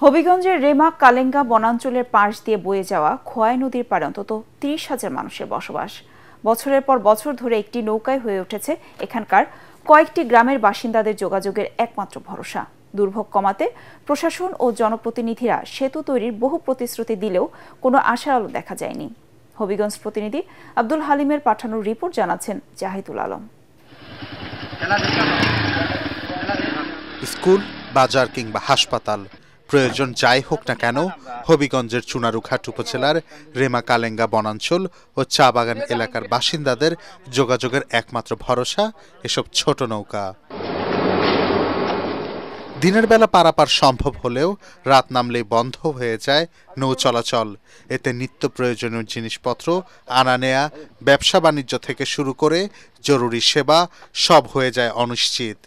হবিগঞ্জের রেমা কালেঙ্গা বনাঞ্চলের পাশ দিয়ে বয়ে যাওয়া খোয়াই নদীর পাড়ে অন্তত ৩০,০০০ মানুষের বসবাস। বছরের পর বছর ধরে একটি নৌকায় হয়ে উঠেছে এখানকার কয়েকটি গ্রামের বাসিন্দাদের যোগাযোগের একমাত্র ভরসা। দুর্ভোগ কমাতে প্রশাসন ও জনপ্রতিনিধিরা সেতু তৈরির বহু প্রতিশ্রুতি দিলেও কোনো আশার আলো দেখা যায়নি। হবিগঞ্জ প্রতিনিধি আব্দুল হালিমের পাঠানো রিপোর্ট জানাচ্ছেন জাহিদুল আলম। স্কুল, বাজার কিংবা হাসপাতাল প্রয়োজন যাই হোক না কেন, হবিগঞ্জের চুনারুঘাট উপজেলার রেমা কালেঙ্গা বনাঞ্চল ও চা বাগান এলাকার বাসিন্দাদের যোগাযোগের একমাত্র ভরসা এসব ছোট নৌকা। দিনের বেলা পারাপার সম্ভব হলেও রাত নামলেই বন্ধ হয়ে যায় নৌ চলাচল। এতে নিত্য প্রয়োজনীয় জিনিসপত্র আনা নেয়া, ব্যবসা বাণিজ্য থেকে শুরু করে জরুরি সেবা সব হয়ে যায় অনিশ্চিত।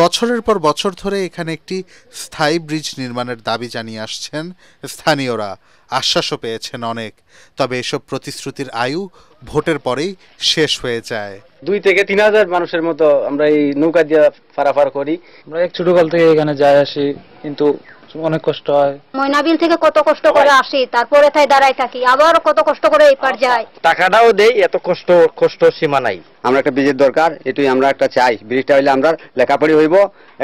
বছরের পর বছর ধরে এখানে একটি স্থায়ী ব্রিজ নির্মাণের দাবি জানিয়ে আসছেন স্থানীয়রা। আশ্বাসও পেয়েছেন অনেক, তবে এসব প্রতিশ্রুতির আয়ু ভোটের পরেই শেষ হয়ে যায়। 2 থেকে 3,000 মানুষের মতো আমরা এই নৌকা দিয়ে পারাপার করি। আমরা এক ছোটকাল থেকে এখানে যাই আসি, কিন্তু অনেক কষ্ট হয়। ময়নাবিল থেকে কত কষ্ট করে আসি, তারপরে তাই দাঁড়াই থাকি, আবার কত কষ্ট করে এই পার যাই। টাকাটাও দেই, এত কষ্ট সীমা নাই। আমরা একটা ব্রিজের দরকার, এটাই আমরা একটা চাই। ব্রিজটা হইলে আমরা লেখাপড়ি হইব,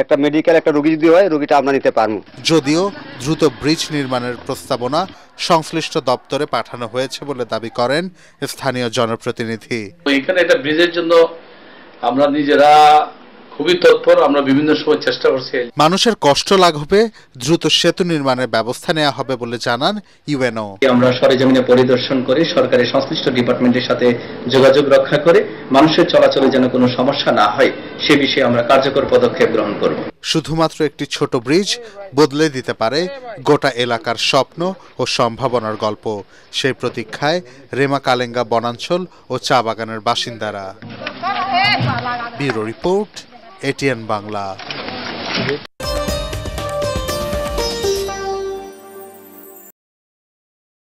একটা মেডিকেল একটা রোগী যদি হয় রোগীটা আমরা নিতে পারবো। যদিও দ্রুত ব্রিজ নির্মাণের প্রস্তাবনা সংশ্লিষ্ট দপ্তরে পাঠানো হয়েছে বলে দাবি করেন স্থানীয় জনপ্রতিনিধি। এখানে একটা ব্রিজের জন্য আমরা নিজেরা খুবই তৎপর, আমরা বিভিন্ন সময় চেষ্টা করছি। মানুষের কষ্ট লাঘবে দ্রুত সেতু নির্মাণের ব্যবস্থা নেওয়া হবে বলে জানান ইউএনও। আমরা সরেজমিনে পরিদর্শন করে সরকারি সংশ্লিষ্ট ডিপার্টমেন্টের সাথে যোগাযোগ রক্ষা করে মানুষের চলাচলে যেন কোনো সমস্যা না হয় সে বিষয়ে আমরা কার্যকর পদক্ষেপ গ্রহণ করব। শুধুমাত্র একটি ছোট ব্রিজ বদলে দিতে পারে গোটা এলাকার স্বপ্ন ও সম্ভাবনার গল্প। সেই প্রতীক্ষায় রেমা কালেঙ্গা বনাঞ্চল ও চা বাগানের বাসিন্দারা। Bureau report, ATN Bangla.